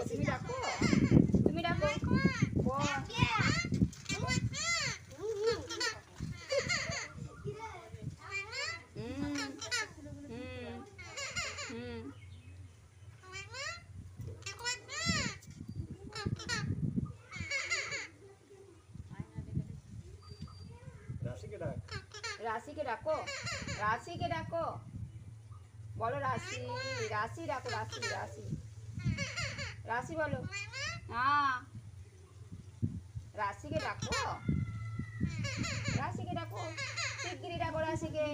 তুমি ডাকো, তুমি ডাকো। রাশিকে ডাকো, রাশিকে ডাকো, বলো রাশি, রাশি ডাকো, রাশি, রাশি, রাশি বলো। হ্যাঁ, রাশিকে ডাকো, রাশিকে ডাকো, শিগগিরই ডাকো রাশিকে।